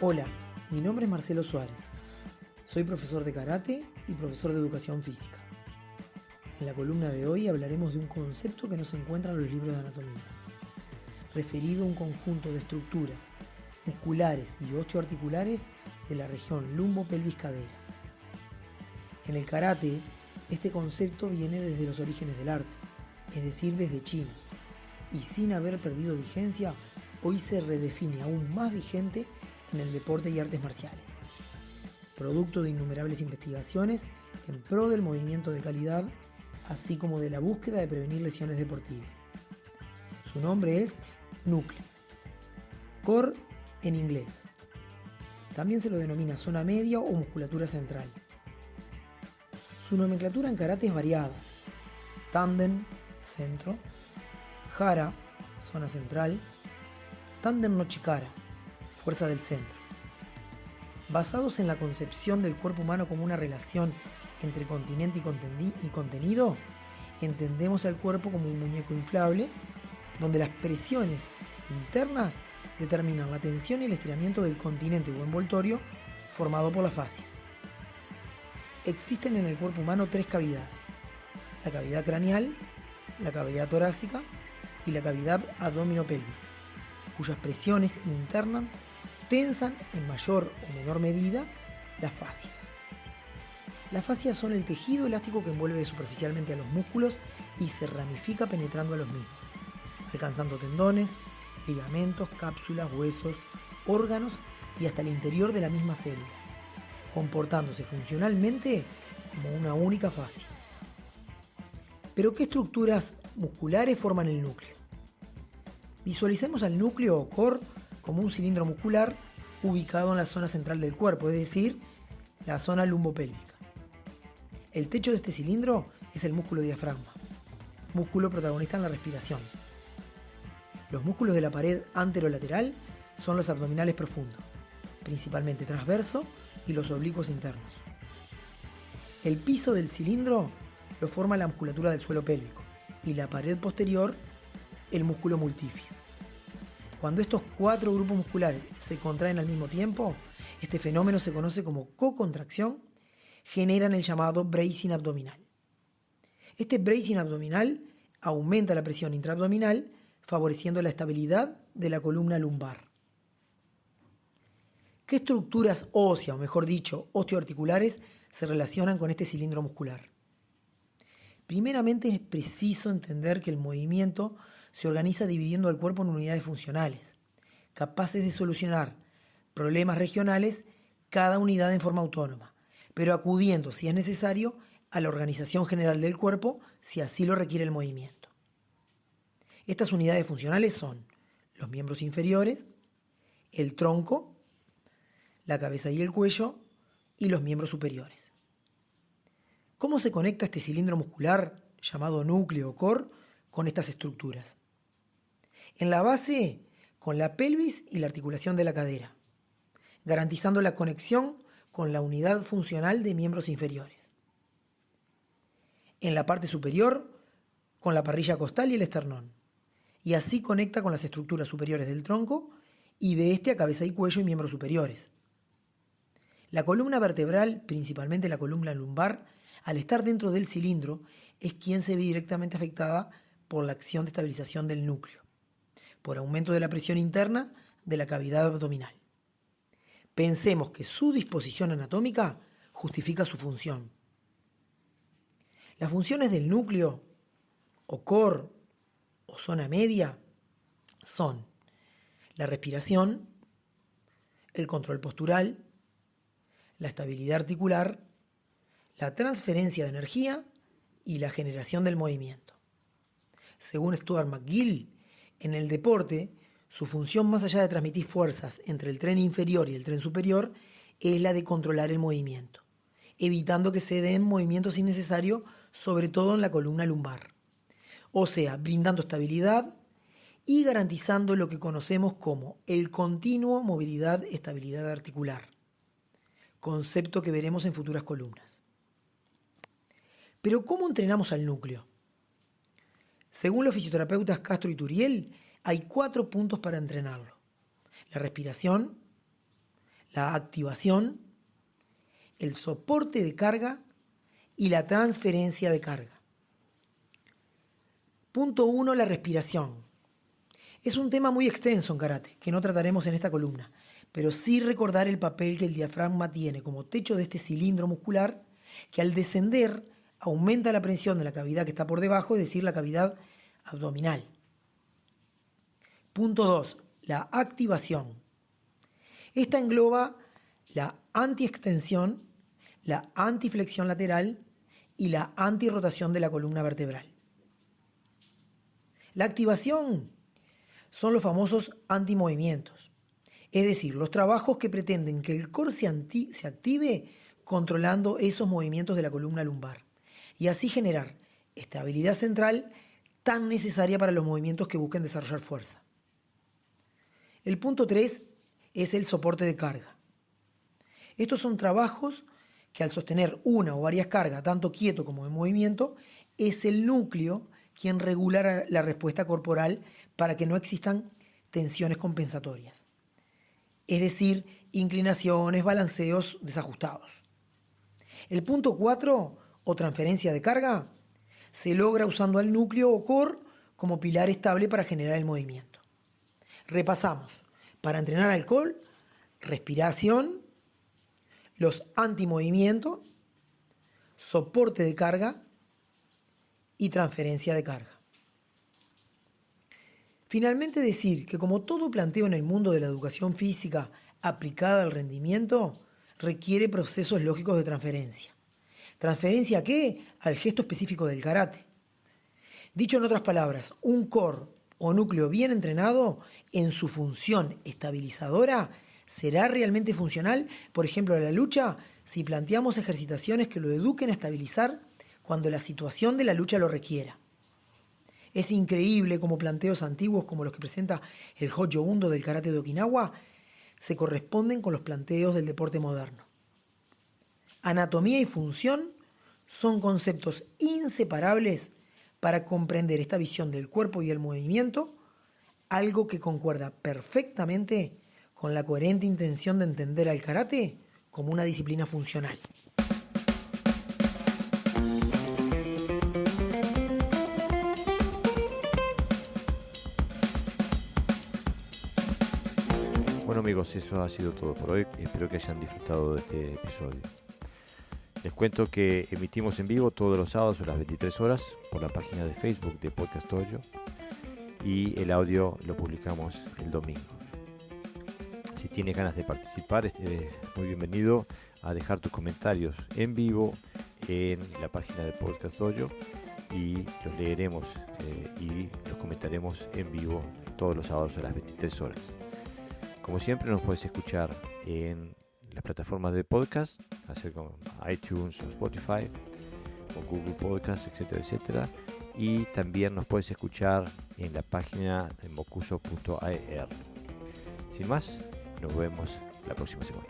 Hola, mi nombre es Marcelo Suárez. Soy profesor de karate y profesor de educación física. En la columna de hoy hablaremos de un concepto que no se encuentra en los libros de anatomía, referido a un conjunto de estructuras musculares y osteoarticulares de la región lumbo-pelvis-cadera. En el karate, este concepto viene desde los orígenes del arte, es decir, desde China, y sin haber perdido vigencia, hoy se redefine aún más vigente en el deporte y artes marciales, producto de innumerables investigaciones en pro del movimiento de calidad, así como de la búsqueda de prevenir lesiones deportivas. Su nombre es núcleo, core en inglés. También se lo denomina zona media o musculatura central. Su nomenclatura en karate es variada: tanden, centro; hara, zona central; tanden no chikara, fuerza del centro. Basados en la concepción del cuerpo humano como una relación entre continente y contenido, entendemos al cuerpo como un muñeco inflable, donde las presiones internas determinan la tensión y el estiramiento del continente o envoltorio formado por las fascias. Existen en el cuerpo humano tres cavidades: la cavidad craneal, la cavidad torácica y la cavidad abdominopélvica, cuyas presiones internas tensan en mayor o menor medida las fascias. Las fascias son el tejido elástico que envuelve superficialmente a los músculos y se ramifica penetrando a los mismos, alcanzando tendones, ligamentos, cápsulas, huesos, órganos y hasta el interior de la misma célula, comportándose funcionalmente como una única fascia. ¿Pero qué estructuras musculares forman el núcleo? Visualicemos al núcleo o core como un cilindro muscular ubicado en la zona central del cuerpo, es decir, la zona lumbopélvica. El techo de este cilindro es el músculo diafragma, músculo protagonista en la respiración. Los músculos de la pared anterolateral son los abdominales profundos, principalmente transverso, y los oblicuos internos. El piso del cilindro lo forma la musculatura del suelo pélvico y la pared posterior el músculo multifio. Cuando estos cuatro grupos musculares se contraen al mismo tiempo, este fenómeno se conoce como cocontracción, generan el llamado bracing abdominal. Este bracing abdominal aumenta la presión intraabdominal, favoreciendo la estabilidad de la columna lumbar. ¿Qué estructuras óseas, o mejor dicho, osteoarticulares, se relacionan con este cilindro muscular? Primeramente es preciso entender que el movimiento se organiza dividiendo el cuerpo en unidades funcionales, capaces de solucionar problemas regionales, cada unidad en forma autónoma, pero acudiendo, si es necesario, a la organización general del cuerpo, si así lo requiere el movimiento. Estas unidades funcionales son los miembros inferiores, el tronco, la cabeza y el cuello, y los miembros superiores. ¿Cómo se conecta este cilindro muscular, llamado núcleo o core, con estas estructuras? En la base, con la pelvis y la articulación de la cadera, garantizando la conexión con la unidad funcional de miembros inferiores. En la parte superior, con la parrilla costal y el esternón, y así conecta con las estructuras superiores del tronco y de este a cabeza y cuello y miembros superiores. La columna vertebral, principalmente la columna lumbar, al estar dentro del cilindro, es quien se ve directamente afectada por la acción de estabilización del núcleo, por aumento de la presión interna de la cavidad abdominal. Pensemos que su disposición anatómica justifica su función. Las funciones del núcleo, o core, o zona media, son la respiración, el control postural, la estabilidad articular, la transferencia de energía y la generación del movimiento. Según Stuart McGill, en el deporte, su función más allá de transmitir fuerzas entre el tren inferior y el tren superior es la de controlar el movimiento, evitando que se den movimientos innecesarios, sobre todo en la columna lumbar. O sea, brindando estabilidad y garantizando lo que conocemos como el continuo movilidad-estabilidad articular, concepto que veremos en futuras columnas. Pero ¿cómo entrenamos al núcleo? Según los fisioterapeutas Castro y Turiel, hay 4 puntos para entrenarlo: la respiración, la activación, el soporte de carga y la transferencia de carga. Punto 1, la respiración. Es un tema muy extenso en karate, que no trataremos en esta columna, pero sí recordar el papel que el diafragma tiene como techo de este cilindro muscular, que al descender aumenta la presión de la cavidad que está por debajo, es decir, la cavidad abdominal. Punto 2, la activación. Esta engloba la antiextensión, la antiflexión lateral y la antirrotación de la columna vertebral. La activación son los famosos antimovimientos, es decir, los trabajos que pretenden que el core se active controlando esos movimientos de la columna lumbar y así generar estabilidad central tan necesaria para los movimientos que busquen desarrollar fuerza. El punto 3 es el soporte de carga. Estos son trabajos que al sostener una o varias cargas, tanto quieto como en movimiento, es el núcleo quien regula la respuesta corporal para que no existan tensiones compensatorias. Es decir, inclinaciones, balanceos desajustados. El punto 4, o transferencia de carga, se logra usando al núcleo o core como pilar estable para generar el movimiento. Repasamos. Para entrenar al core, respiración, los antimovimientos, soporte de carga y transferencia de carga. Finalmente decir que como todo planteo en el mundo de la educación física aplicada al rendimiento, requiere procesos lógicos de transferencia. ¿Transferencia a qué? Al gesto específico del karate. Dicho en otras palabras, un core o núcleo bien entrenado en su función estabilizadora será realmente funcional, por ejemplo, a la lucha, si planteamos ejercitaciones que lo eduquen a estabilizar cuando la situación de la lucha lo requiera. Es increíble cómo planteos antiguos como los que presenta el Hojo Undo del karate de Okinawa se corresponden con los planteos del deporte moderno. Anatomía y función son conceptos inseparables para comprender esta visión del cuerpo y el movimiento, algo que concuerda perfectamente con la coherente intención de entender al karate como una disciplina funcional. Bueno amigos, eso ha sido todo por hoy. Espero que hayan disfrutado de este episodio. Les cuento que emitimos en vivo todos los sábados a las 23 horas por la página de Facebook de Podcast Dojo y el audio lo publicamos el domingo. Si tienes ganas de participar, es muy bienvenido a dejar tus comentarios en vivo en la página de Podcast Dojo y los leeremos y los comentaremos en vivo todos los sábados a las 23 horas. Como siempre nos puedes escuchar en las plataformas de podcast, así como iTunes o Spotify o Google Podcast, etcétera, etcétera. Y también nos puedes escuchar en la página de mocuso.ar. Sin más, nos vemos la próxima semana.